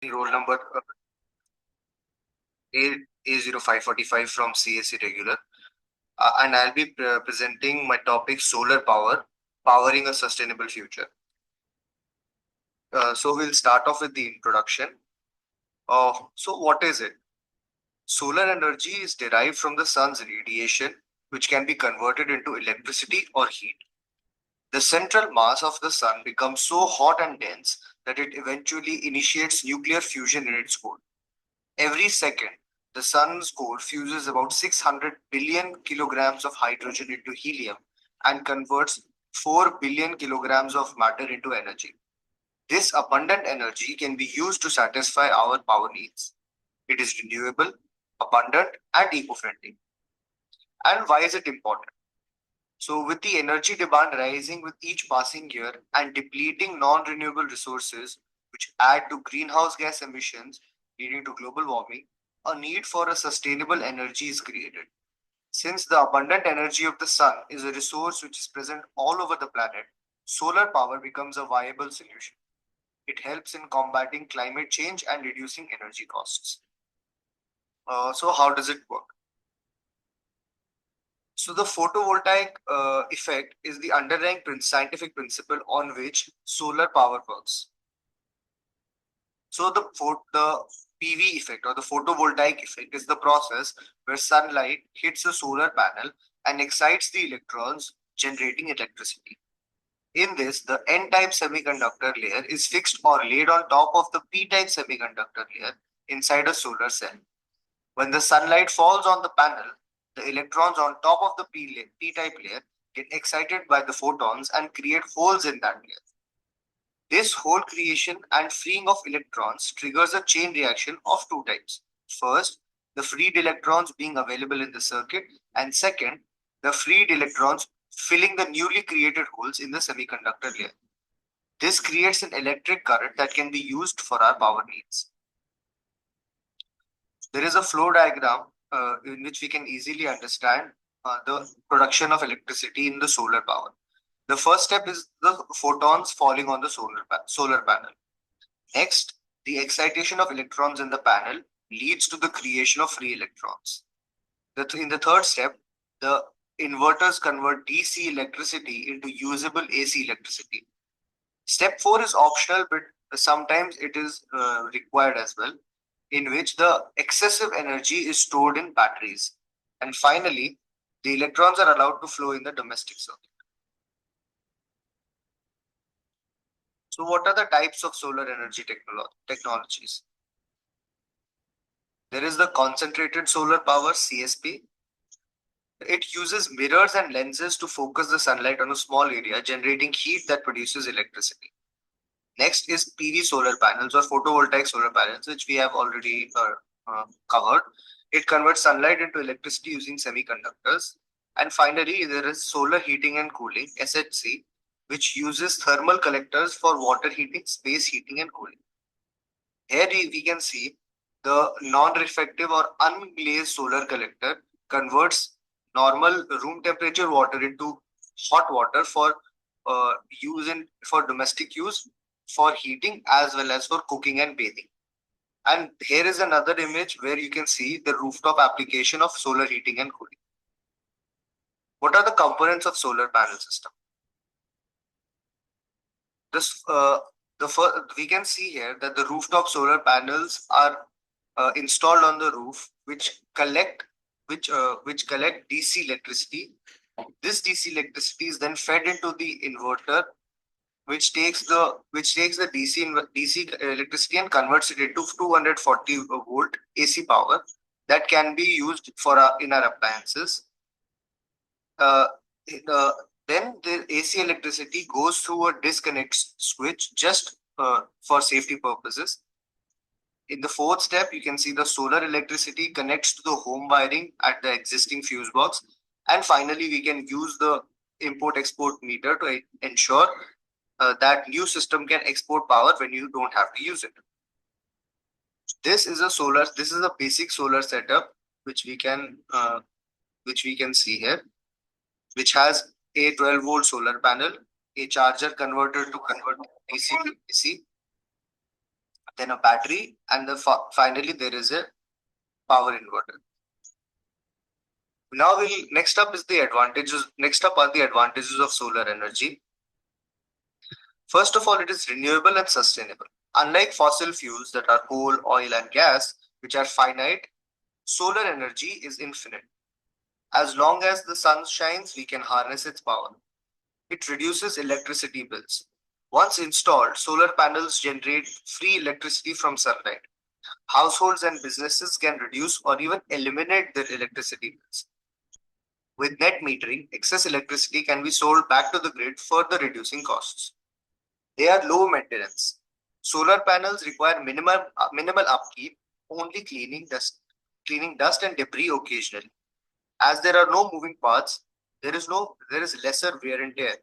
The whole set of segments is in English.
Roll number A0545 from CSE regular, and I'll be presenting my topic solar power, powering a sustainable future. So we'll start off with the introduction. So what is it? Solar energy is derived from the sun's radiation, which can be converted into electricity or heat. The central mass of the sun becomes so hot and dense that it eventually initiates nuclear fusion in its core. Every second, the sun's core fuses about 600 billion kilograms of hydrogen into helium and converts 4 billion kilograms of matter into energy. This abundant energy can be used to satisfy our power needs. It is renewable, abundant, and eco friendly. And why is it important? So, with the energy demand rising with each passing year and depleting non renewable resources, which add to greenhouse gas emissions, leading to global warming, a need for a sustainable energy is created. Since the abundant energy of the sun is a resource which is present all over the planet, solar power becomes a viable solution. It helps in combating climate change and reducing energy costs. So, how does it work? So the photovoltaic effect is the underlying scientific principle on which solar power works. So the PV effect or the photovoltaic effect is the process where sunlight hits the solar panel and excites the electrons, generating electricity. In this, the N-type semiconductor layer is fixed or laid on top of the P-type semiconductor layer inside a solar cell. When the sunlight falls on the panel, the electrons on top of the P-type layer get excited by the photons and create holes in that layer. This hole creation and freeing of electrons triggers a chain reaction of two types. First, the freed electrons being available in the circuit, and second, the freed electrons filling the newly created holes in the semiconductor layer. This creates an electric current that can be used for our power needs. There is a flow diagram in which we can easily understand the production of electricity in the solar power. The first step is the photons falling on the solar panel. Next, the excitation of electrons in the panel leads to the creation of free electrons. In the third step, the inverters convert DC electricity into usable AC electricity. Step 4 is optional, but sometimes it is required as well, in which the excessive energy is stored in batteries. And finally, the electrons are allowed to flow in the domestic circuit. So, what are the types of solar energy technologies? There is the concentrated solar power CSP. It uses mirrors and lenses to focus the sunlight on a small area, generating heat that produces electricity. Next is PV solar panels or photovoltaic solar panels, which we have already covered. It converts sunlight into electricity using semiconductors. And finally, there is solar heating and cooling, SHC, which uses thermal collectors for water heating, space heating, and cooling. Here we can see the non-reflective or unglazed solar collector converts normal room temperature water into hot water for for domestic use, for heating as well as for cooking and bathing. And here is another image where you can see the rooftop application of solar heating and cooling. What are the components of solar panel system? This we can see here that the rooftop solar panels are installed on the roof, which collect DC electricity. This DC electricity is then fed into the inverter, which takes the DC electricity and converts it into 240 volt AC power that can be used for in our appliances. Uh, the, then the AC electricity goes through a disconnect switch just for safety purposes. In the fourth step, you can see the solar electricity connects to the home wiring at the existing fuse box. And finally, we can use the import-export meter to ensure that new system can export power when you don't have to use it. This is a basic solar setup which we can see here, which has a 12-volt solar panel, a charger converter to convert AC to AC, then a battery, and finally there is a power inverter. Now next up are the advantages of solar energy. First of all, it is renewable and sustainable. Unlike fossil fuels that are coal, oil, and gas, which are finite, solar energy is infinite. As long as the sun shines, we can harness its power. It reduces electricity bills. Once installed, solar panels generate free electricity from sunlight. Households and businesses can reduce or even eliminate their electricity bills. With net metering, excess electricity can be sold back to the grid, further reducing costs. They are low maintenance. Solar panels require minimal upkeep, only cleaning dust and debris occasionally. As there are no moving parts, there is lesser wear and tear.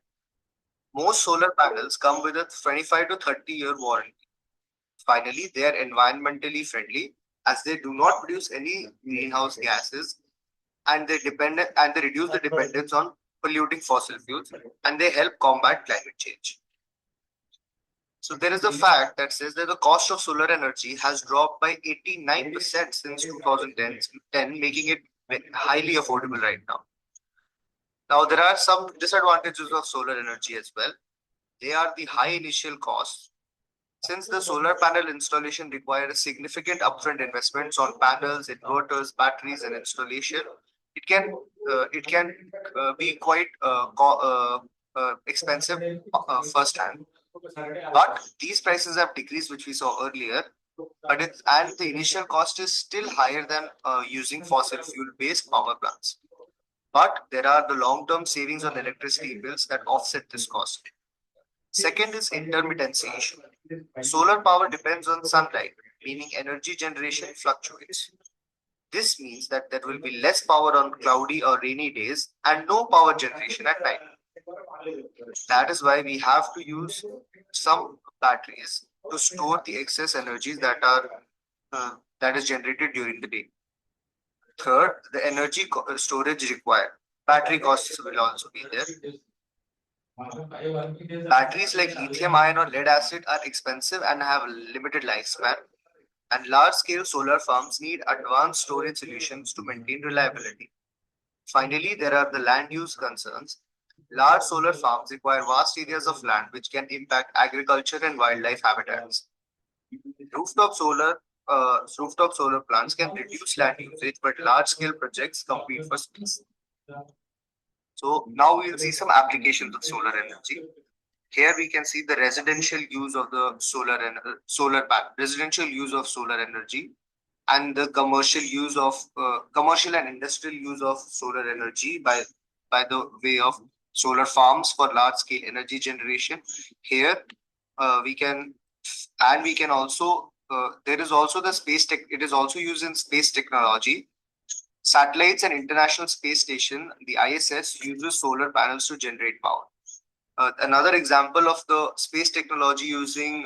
Most solar panels come with a 25 to 30-year warranty. Finally, they are environmentally friendly as they do not produce any greenhouse gases, and they reduce the dependence on polluting fossil fuels, and they help combat climate change. So there is a fact that says that the cost of solar energy has dropped by 89% since 2010, making it highly affordable right now. Now, there are some disadvantages of solar energy as well. They are the high initial costs. Since the solar panel installation requires significant upfront investments on panels, inverters, batteries, and installation, it can be quite expensive firsthand. But these prices have decreased, which we saw earlier. And the initial cost is still higher than using fossil fuel based power plants. But there are the long term savings on electricity bills that offset this cost. Second is intermittency issue. Solar power depends on sunlight, meaning energy generation fluctuates. This means that there will be less power on cloudy or rainy days and no power generation at night. That is why we have to use some batteries to store the excess energies that is generated during the day. Third, the storage required. Battery costs will also be there. Batteries like lithium ion or lead acid are expensive and have a limited lifespan, and large scale solar farms need advanced storage solutions to maintain reliability. Finally, there are the land use concerns. Large solar farms require vast areas of land which can impact agriculture and wildlife habitats. Rooftop solar Rooftop solar plants can reduce land usage, but large scale projects compete for space. So now we'll see some applications of solar energy. Here we can see the residential use of the residential use of solar energy, and the commercial and industrial use of solar energy by the way of solar farms for large scale energy generation. Here we can and we can also there is also the space tech. It is also used in space technology. Satellites and International Space Station, the ISS, uses solar panels to generate power. Another example of the space technology using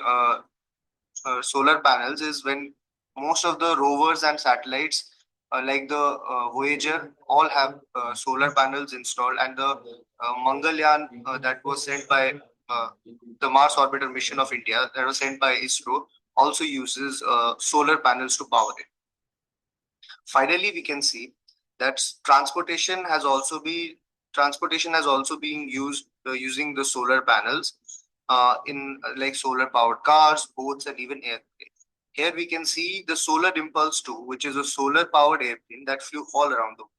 solar panels is when most of the rovers and satellites, like the Voyager, all have solar panels installed, and the Mangalyaan that was sent by uh, the Mars Orbiter mission of India, that was sent by ISRO, also uses solar panels to power it. Finally, we can see that transportation has also been used using the solar panels in like solar powered cars, boats, and even airplanes. Here we can see the Solar Impulse 2, which is a solar powered airplane that flew all around the world.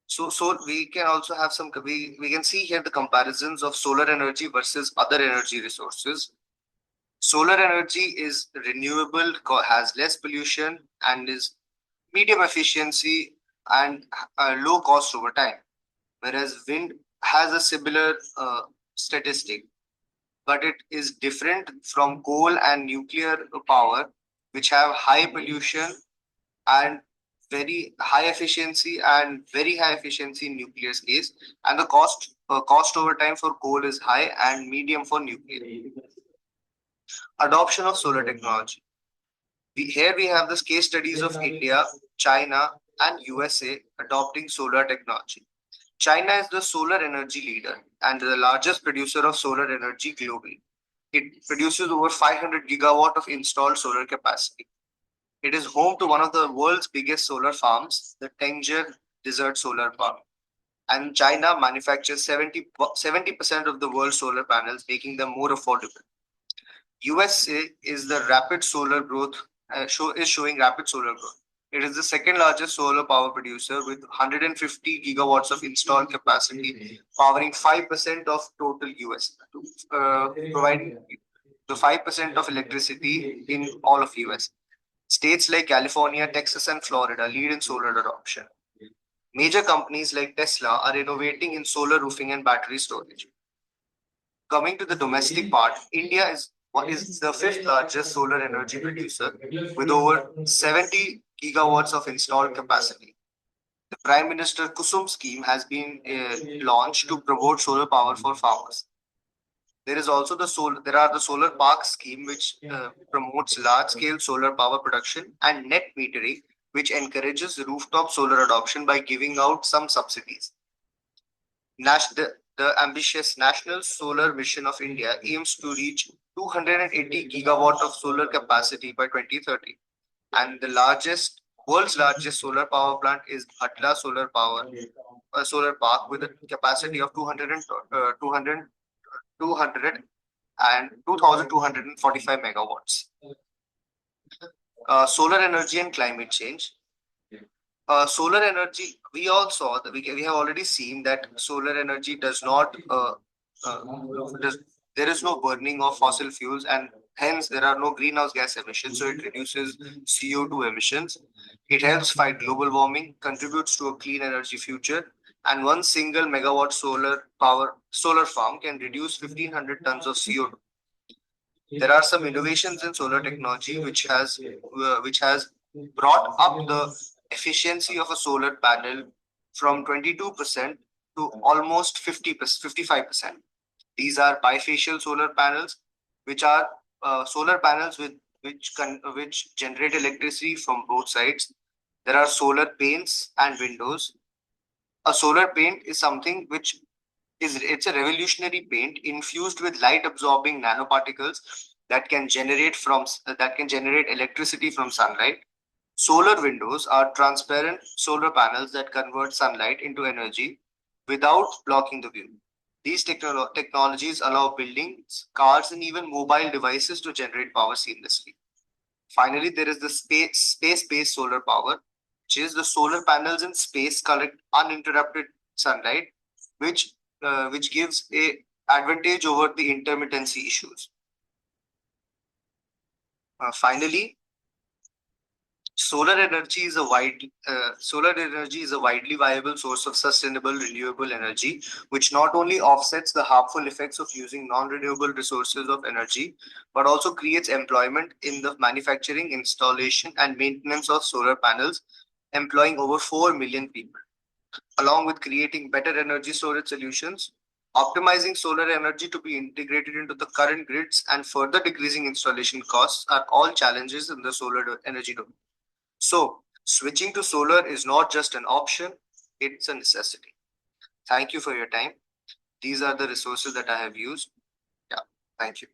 So we can also have we can see here the comparisons of solar energy versus other energy resources. Solar energy is renewable, has less pollution, and is medium efficiency and low cost over time, whereas wind has a similar statistic, but it is different from coal and nuclear power, which have high pollution and very high efficiency in nuclear case, and the cost over time for coal is high and medium for nuclear. Adoption of solar technology. Here we have the case studies of India, China, and USA adopting solar technology. China is the solar energy leader and the largest producer of solar energy globally. It produces over 500 gigawatt of installed solar capacity. It is home to one of the world's biggest solar farms, the Tanger Desert Solar Park. And China manufactures 70% of the world's solar panels, making them more affordable. USA is the rapid solar growth is showing rapid solar growth. It is the second largest solar power producer with 150 gigawatts of installed capacity, powering 5% of total US, providing the 5% of electricity in all of US. States like California, Texas, and Florida lead in solar adoption. Major companies like Tesla are innovating in solar roofing and battery storage. Coming to the domestic part, India is what is the fifth largest solar energy producer with over 70 gigawatts of installed capacity. The Prime Minister Kusum scheme has been launched to promote solar power for farmers. There is also there are the solar park scheme which promotes large scale solar power production, and net metering which encourages rooftop solar adoption by giving out some subsidies. The ambitious National Solar Mission of India aims to reach 280 gigawatt of solar capacity by 2030, and the world's largest solar power plant is Bhatla Solar Power Solar Park with a capacity of 2,245 megawatts. Solar energy and climate change. Solar energy, we all saw that we have already seen that solar energy does not, does, there is no burning of fossil fuels, and hence there are no greenhouse gas emissions. So it reduces CO2 emissions. It helps fight global warming, contributes to a clean energy future, and one single megawatt solar farm can reduce 1,500 tons of CO2. There are some innovations in solar technology which has brought up the efficiency of a solar panel from 22% to almost 55%. These are bifacial solar panels, which are solar panels which generate electricity from both sides. There are solar paints and windows. A solar paint is something which it's a revolutionary paint infused with light absorbing nanoparticles that can generate electricity from sunlight. Solar windows are transparent solar panels that convert sunlight into energy without blocking the view. These technologies allow buildings, cars, and even mobile devices to generate power seamlessly. Finally, there is the space-based solar power, which is the solar panels in space collect uninterrupted sunlight, which gives a advantage over the intermittency issues. Finally, solar energy is a widely viable source of sustainable renewable energy, which not only offsets the harmful effects of using non-renewable resources of energy, but also creates employment in the manufacturing, installation, and maintenance of solar panels, employing over 4 million people. Along with creating better energy storage solutions, optimizing solar energy to be integrated into the current grids, and further decreasing installation costs are all challenges in the solar energy domain. So, switching to solar is not just an option, it's a necessity. Thank you for your time. These are the resources that I have used. Yeah, thank you.